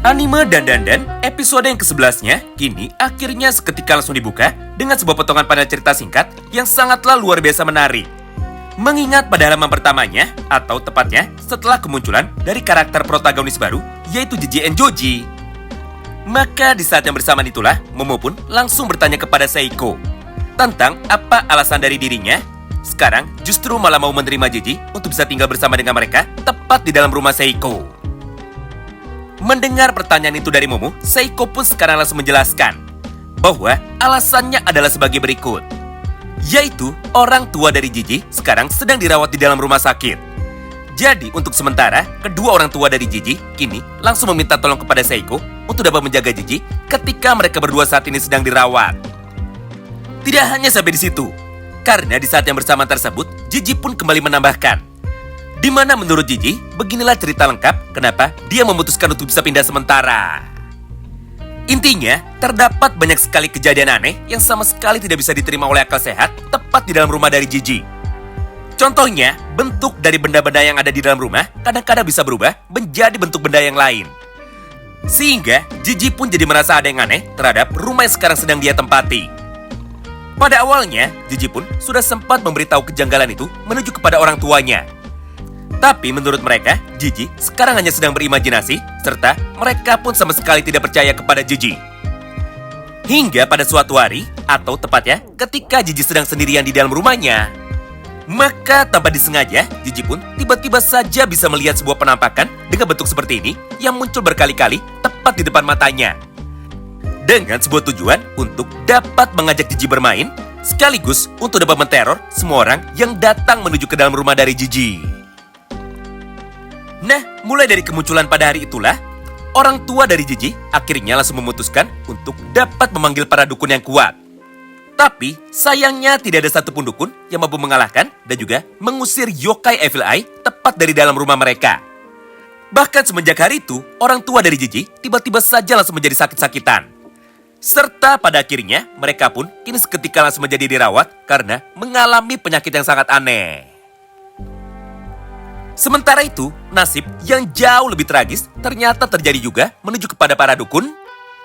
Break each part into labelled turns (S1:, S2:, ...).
S1: Anime Dan Dandan episode yang ke-11-nya kini akhirnya seketika langsung dibuka dengan sebuah potongan panel cerita singkat yang sangatlah luar biasa menarik. Mengingat pada halaman pertamanya, atau tepatnya setelah kemunculan dari karakter protagonis baru, yaitu Jiji and Joji. Maka di saat yang bersamaan itulah, Momo pun langsung bertanya kepada Seiko tentang apa alasan dari dirinya sekarang justru malah mau menerima Jiji untuk bisa tinggal bersama dengan mereka tepat di dalam rumah Seiko. Mendengar pertanyaan itu dari Momo, Seiko pun sekarang langsung menjelaskan bahwa alasannya adalah sebagai berikut. Yaitu, orang tua dari Jiji sekarang sedang dirawat di dalam rumah sakit. Jadi, untuk sementara, kedua orang tua dari Jiji kini langsung meminta tolong kepada Seiko untuk dapat menjaga Jiji ketika mereka berdua saat ini sedang dirawat. Tidak hanya sampai di situ, karena di saat yang bersamaan tersebut, Jiji pun kembali menambahkan di mana menurut Jiji, beginilah cerita lengkap kenapa dia memutuskan untuk bisa pindah sementara. Intinya, terdapat banyak sekali kejadian aneh yang sama sekali tidak bisa diterima oleh akal sehat tepat di dalam rumah dari Jiji. Contohnya, bentuk dari benda-benda yang ada di dalam rumah kadang-kadang bisa berubah menjadi bentuk benda yang lain. Sehingga, Jiji pun jadi merasa ada yang aneh terhadap rumah yang sekarang sedang dia tempati. Pada awalnya, Jiji pun sudah sempat memberitahu kejanggalan itu menuju kepada orang tuanya. Tapi menurut mereka, Jiji sekarang hanya sedang berimajinasi, serta mereka pun sama sekali tidak percaya kepada Jiji. Hingga pada suatu hari, atau tepatnya ketika Jiji sedang sendirian di dalam rumahnya, maka tanpa disengaja, Jiji pun tiba-tiba saja bisa melihat sebuah penampakan dengan bentuk seperti ini yang muncul berkali-kali tepat di depan matanya. Dengan sebuah tujuan untuk dapat mengajak Jiji bermain, sekaligus untuk dapat menteror semua orang yang datang menuju ke dalam rumah dari Jiji. Nah, mulai dari kemunculan pada hari itulah, orang tua dari Jiji akhirnya langsung memutuskan untuk dapat memanggil para dukun yang kuat. Tapi, sayangnya tidak ada satupun dukun yang mampu mengalahkan dan juga mengusir yokai Evil Eye tepat dari dalam rumah mereka. Bahkan semenjak hari itu, orang tua dari Jiji tiba-tiba saja langsung menjadi sakit-sakitan. Serta pada akhirnya, mereka pun kini seketika langsung menjadi dirawat karena mengalami penyakit yang sangat aneh. Sementara itu, nasib yang jauh lebih tragis ternyata terjadi juga menuju kepada para dukun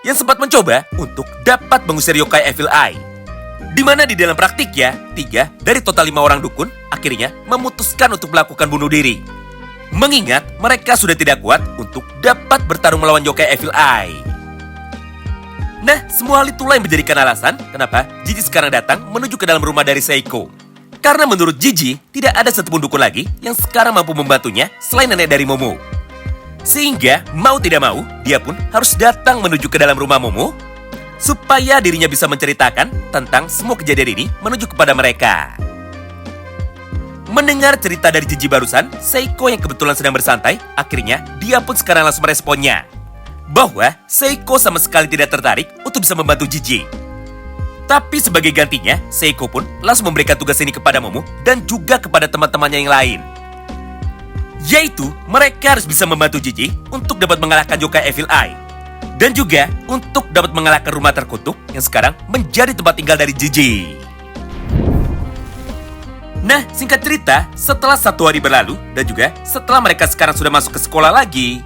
S1: yang sempat mencoba untuk dapat mengusir yokai Evil Eye. Di mana di dalam praktiknya, 3 dari total 5 orang dukun akhirnya memutuskan untuk melakukan bunuh diri. Mengingat mereka sudah tidak kuat untuk dapat bertarung melawan yokai Evil Eye. Nah, semua hal itulah yang menjadikan alasan kenapa Jiji sekarang datang menuju ke dalam rumah dari Seiko. Karena menurut Jiji, tidak ada satupun dukun lagi yang sekarang mampu membantunya selain nenek dari Momo. Sehingga, mau tidak mau, dia pun harus datang menuju ke dalam rumah Momo supaya dirinya bisa menceritakan tentang semua kejadian ini menuju kepada mereka. Mendengar cerita dari Jiji barusan, Seiko yang kebetulan sedang bersantai, akhirnya dia pun sekarang langsung meresponnya bahwa Seiko sama sekali tidak tertarik untuk bisa membantu Jiji. Tapi sebagai gantinya, Seiko pun langsung memberikan tugas ini kepada Momo dan juga kepada teman-temannya yang lain. Yaitu, mereka harus bisa membantu Jiji untuk dapat mengalahkan yokai Evil Eye. Dan juga untuk dapat mengalahkan rumah terkutuk yang sekarang menjadi tempat tinggal dari Jiji. Nah, singkat cerita, setelah 1 hari berlalu dan juga setelah mereka sekarang sudah masuk ke sekolah lagi,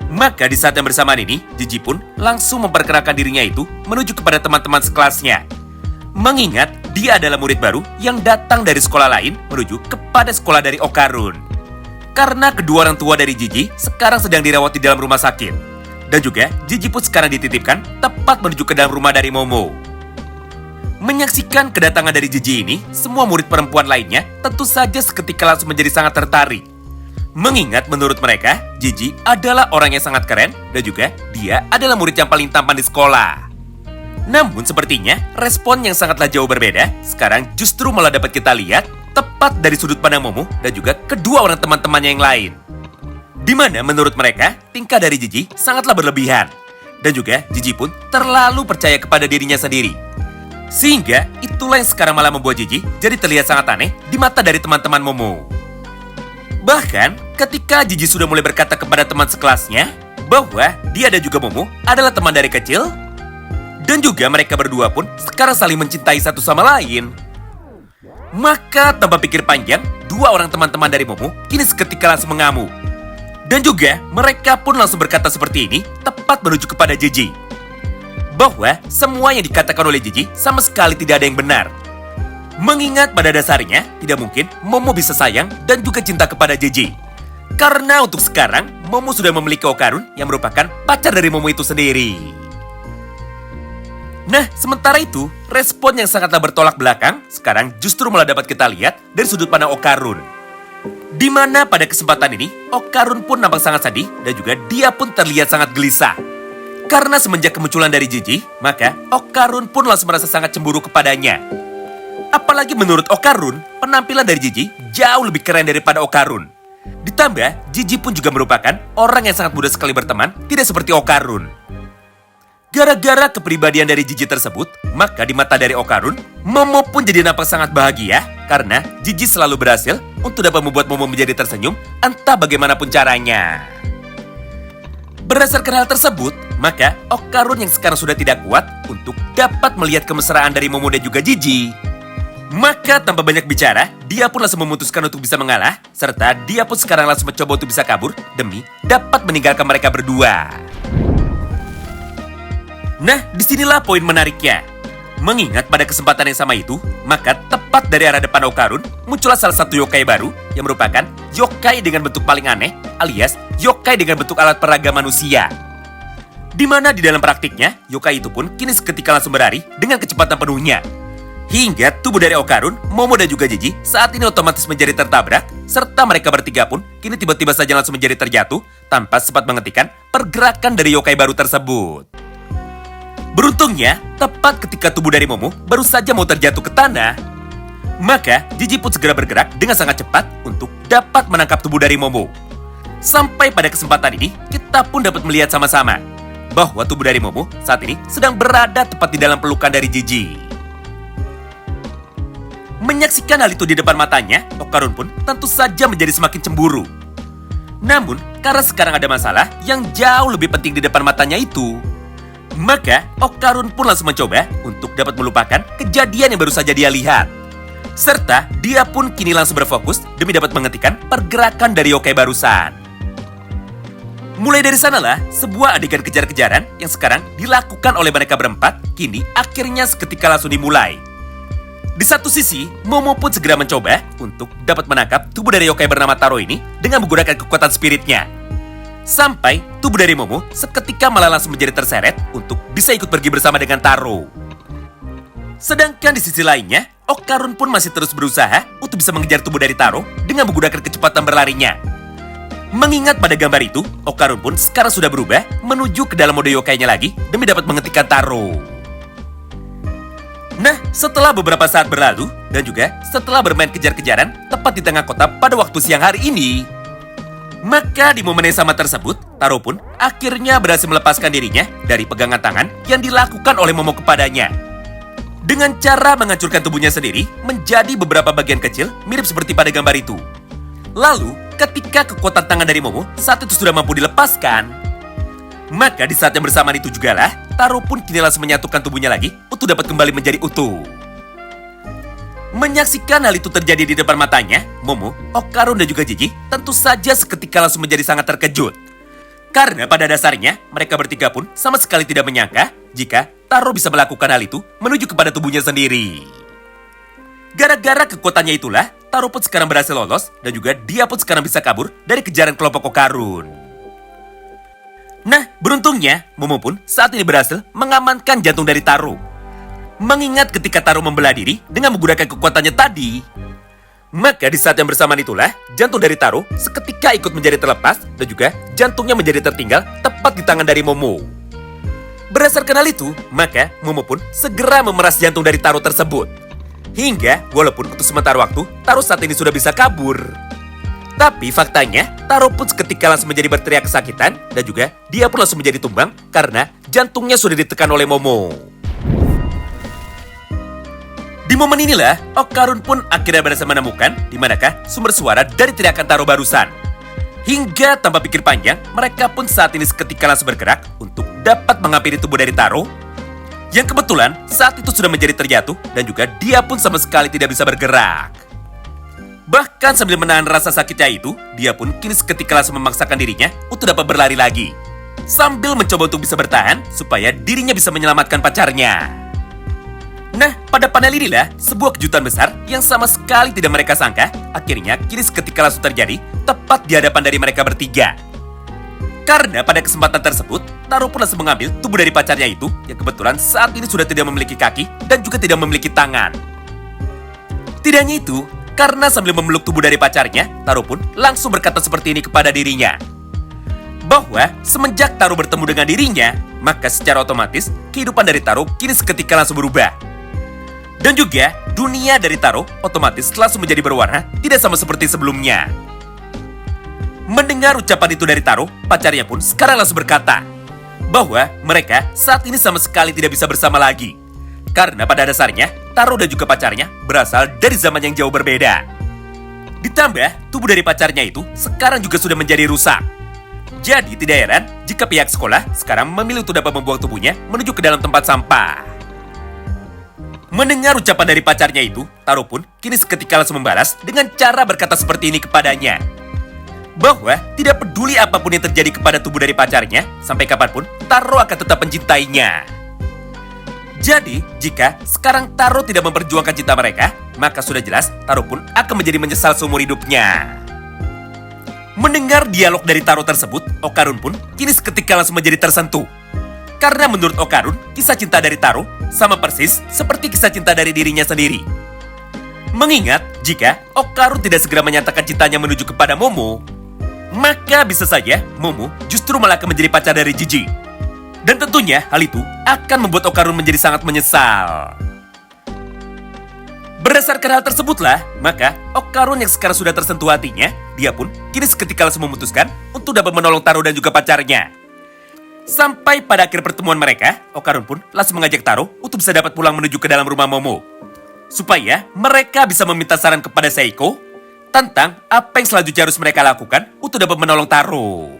S1: maka di saat yang bersamaan ini, Jiji pun langsung memperkenalkan dirinya itu menuju kepada teman-teman sekelasnya. Mengingat dia adalah murid baru yang datang dari sekolah lain menuju kepada sekolah dari Okarun. Karena kedua orang tua dari Jiji sekarang sedang dirawat di dalam rumah sakit. Dan juga Jiji pun sekarang dititipkan tepat menuju ke dalam rumah dari Momo. Menyaksikan kedatangan dari Jiji ini, semua murid perempuan lainnya tentu saja seketika langsung menjadi sangat tertarik. Mengingat menurut mereka, Jiji adalah orang yang sangat keren dan juga dia adalah murid yang paling tampan di sekolah. Namun sepertinya respon yang sangatlah jauh berbeda sekarang justru malah dapat kita lihat tepat dari sudut pandang Momo dan juga kedua orang teman-temannya yang lain. Di mana menurut mereka tingkah dari Jiji sangatlah berlebihan dan juga Jiji pun terlalu percaya kepada dirinya sendiri. Sehingga itulah yang sekarang malah membuat Jiji jadi terlihat sangat aneh di mata dari teman-teman Momo. Bahkan ketika Jiji sudah mulai berkata kepada teman sekelasnya bahwa dia dan juga Momo adalah teman dari kecil, dan juga mereka berdua pun sekarang saling mencintai satu sama lain, maka tanpa pikir panjang, 2 orang teman-teman dari Momo kini seketika langsung mengamuk. Dan juga mereka pun langsung berkata seperti ini tepat menuju kepada Gigi. Bahwa semua yang dikatakan oleh Gigi sama sekali tidak ada yang benar. Mengingat pada dasarnya tidak mungkin Momo bisa sayang dan juga cinta kepada Gigi. Karena untuk sekarang Momo sudah memiliki Okarun yang merupakan pacar dari Momo itu sendiri. Nah, sementara itu, respon yang sangatlah bertolak belakang sekarang justru malah dapat kita lihat dari sudut pandang Okarun. Di mana pada kesempatan ini, Okarun pun nampak sangat sedih dan juga dia pun terlihat sangat gelisah. Karena semenjak kemunculan dari Gigi, maka Okarun pun langsung merasa sangat cemburu kepadanya. Apalagi menurut Okarun, penampilan dari Gigi jauh lebih keren daripada Okarun. Ditambah, Gigi pun juga merupakan orang yang sangat mudah sekali berteman, tidak seperti Okarun. Gara-gara kepribadian dari Gigi tersebut, maka di mata dari Okarun, Momo pun jadi nampak sangat bahagia karena Gigi selalu berhasil untuk dapat membuat Momo menjadi tersenyum entah bagaimanapun caranya. Berdasarkan hal tersebut, maka Okarun yang sekarang sudah tidak kuat untuk dapat melihat kemesraan dari Momo dan juga Gigi. Maka tanpa banyak bicara, dia pun langsung memutuskan untuk bisa mengalah, serta dia pun sekarang langsung mencoba untuk bisa kabur demi dapat meninggalkan mereka berdua. Nah, disinilah poin menariknya. Mengingat pada kesempatan yang sama itu, maka tepat dari arah depan Okarun, muncullah salah satu yokai baru yang merupakan yokai dengan bentuk paling aneh, alias yokai dengan bentuk alat peraga manusia. Di mana di dalam praktiknya, yokai itu pun kini seketika langsung berlari dengan kecepatan penuhnya. Hingga tubuh dari Okarun, Momo dan juga Gigi saat ini otomatis menjadi tertabrak, serta mereka bertiga pun kini tiba-tiba saja langsung menjadi terjatuh tanpa sempat menghentikan pergerakan dari yokai baru tersebut. Beruntungnya, tepat ketika tubuh dari Momo baru saja mau terjatuh ke tanah, maka Gigi pun segera bergerak dengan sangat cepat untuk dapat menangkap tubuh dari Momo. Sampai pada kesempatan ini, kita pun dapat melihat sama-sama bahwa tubuh dari Momo saat ini sedang berada tepat di dalam pelukan dari Gigi. Menyaksikan hal itu di depan matanya, Okarun pun tentu saja menjadi semakin cemburu. Namun, karena sekarang ada masalah yang jauh lebih penting di depan matanya itu, maka Okarun pun langsung mencoba untuk dapat melupakan kejadian yang baru saja dia lihat. Serta dia pun kini langsung berfokus demi dapat menghentikan pergerakan dari yokai barusan. Mulai dari sanalah sebuah adegan kejar-kejaran yang sekarang dilakukan oleh mereka berempat kini akhirnya seketika langsung dimulai. Di satu sisi, Momo pun segera mencoba untuk dapat menangkap tubuh dari yokai bernama Taro ini dengan menggunakan kekuatan spiritnya. Sampai tubuh dari Momo seketika malah langsung menjadi terseret untuk bisa ikut pergi bersama dengan Taro. Sedangkan di sisi lainnya, Okarun pun masih terus berusaha untuk bisa mengejar tubuh dari Taro dengan menggunakan kecepatan berlarinya. Mengingat pada gambar itu, Okarun pun sekarang sudah berubah menuju ke dalam mode yokainya lagi demi dapat menghentikan Taro. Nah, setelah beberapa saat berlalu dan juga setelah bermain kejar-kejaran tepat di tengah kota pada waktu siang hari ini, maka di momen yang sama tersebut, Taro pun akhirnya berhasil melepaskan dirinya dari pegangan tangan yang dilakukan oleh Momo kepadanya. Dengan cara menghancurkan tubuhnya sendiri menjadi beberapa bagian kecil mirip seperti pada gambar itu. Lalu, ketika kekuatan tangan dari Momo saat itu sudah mampu dilepaskan, maka di saat yang bersamaan itu jugalah Taro pun kini langsung menyatukan tubuhnya lagi untuk dapat kembali menjadi utuh. Menyaksikan hal itu terjadi di depan matanya, Momo, Okarun dan juga Gigi tentu saja seketika langsung menjadi sangat terkejut. Karena pada dasarnya mereka bertiga pun sama sekali tidak menyangka jika Taro bisa melakukan hal itu menuju kepada tubuhnya sendiri. Gara-gara kekuatannya itulah, Taro pun sekarang berhasil lolos dan juga dia pun sekarang bisa kabur dari kejaran kelompok Okarun. Nah, beruntungnya, Momo pun saat ini berhasil mengamankan jantung dari Taro. Mengingat ketika Taro membelah diri dengan menggunakan kekuatannya tadi, maka di saat yang bersamaan itulah, jantung dari Taro seketika ikut menjadi terlepas dan juga jantungnya menjadi tertinggal tepat di tangan dari Momo. Berdasarkan hal itu, maka Momo pun segera memeras jantung dari Taro tersebut. Hingga, walaupun untuk sementara waktu, Taro saat ini sudah bisa kabur. Tapi faktanya, Taro pun seketika langsung menjadi berteriak kesakitan dan juga dia pun langsung menjadi tumbang karena jantungnya sudah ditekan oleh Momo. Di momen inilah, Okarun pun akhirnya berhasil menemukan di manakah sumber suara dari teriakan Taro barusan. Hingga tanpa pikir panjang, mereka pun saat ini seketika langsung bergerak untuk dapat menghampiri tubuh dari Taro yang kebetulan saat itu sudah menjadi terjatuh dan juga dia pun sama sekali tidak bisa bergerak. Bahkan sambil menahan rasa sakitnya itu, dia pun kini seketika langsung memaksakan dirinya untuk dapat berlari lagi. Sambil mencoba untuk bisa bertahan, supaya dirinya bisa menyelamatkan pacarnya. Nah, pada panel inilah sebuah kejutan besar yang sama sekali tidak mereka sangka, akhirnya kini seketika langsung terjadi tepat di hadapan dari mereka bertiga. Karena pada kesempatan tersebut, Taro pun langsung mengambil tubuh dari pacarnya itu yang kebetulan saat ini sudah tidak memiliki kaki dan juga tidak memiliki tangan. Tidak hanya itu, karena sambil memeluk tubuh dari pacarnya, Taro pun langsung berkata seperti ini kepada dirinya. Bahwa semenjak Taro bertemu dengan dirinya, maka secara otomatis kehidupan dari Taro kini seketika langsung berubah. Dan juga dunia dari Taro otomatis langsung menjadi berwarna, tidak sama seperti sebelumnya. Mendengar ucapan itu dari Taro, pacarnya pun sekarang langsung berkata bahwa mereka saat ini sama sekali tidak bisa bersama lagi. Karena pada dasarnya, Taro dan juga pacarnya berasal dari zaman yang jauh berbeda. Ditambah, tubuh dari pacarnya itu sekarang juga sudah menjadi rusak. Jadi tidak heran jika pihak sekolah sekarang memilih untuk dapat membuang tubuhnya menuju ke dalam tempat sampah. Mendengar ucapan dari pacarnya itu, Taro pun kini seketika langsung membalas dengan cara berkata seperti ini kepadanya. Bahwa tidak peduli apapun yang terjadi kepada tubuh dari pacarnya, sampai kapanpun Taro akan tetap mencintainya. Jadi, jika sekarang Taro tidak memperjuangkan cinta mereka, maka sudah jelas Taro pun akan menjadi menyesal seumur hidupnya. Mendengar dialog dari Taro tersebut, Okarun pun kini seketika langsung menjadi tersentuh. Karena menurut Okarun, kisah cinta dari Taro sama persis seperti kisah cinta dari dirinya sendiri. Mengingat jika Okarun tidak segera menyatakan cintanya menuju kepada Momo, maka bisa saja Momo justru malah akan menjadi pacar dari Jiji. Dan tentunya hal itu akan membuat Okarun menjadi sangat menyesal. Berdasarkan hal tersebutlah, maka Okarun yang sekarang sudah tersentuh hatinya, dia pun kini seketika langsung memutuskan untuk dapat menolong Taro dan juga pacarnya. Sampai pada akhir pertemuan mereka, Okarun pun langsung mengajak Taro untuk bisa dapat pulang menuju ke dalam rumah Momo. Supaya mereka bisa meminta saran kepada Seiko tentang apa yang selanjutnya harus mereka lakukan untuk dapat menolong Taro.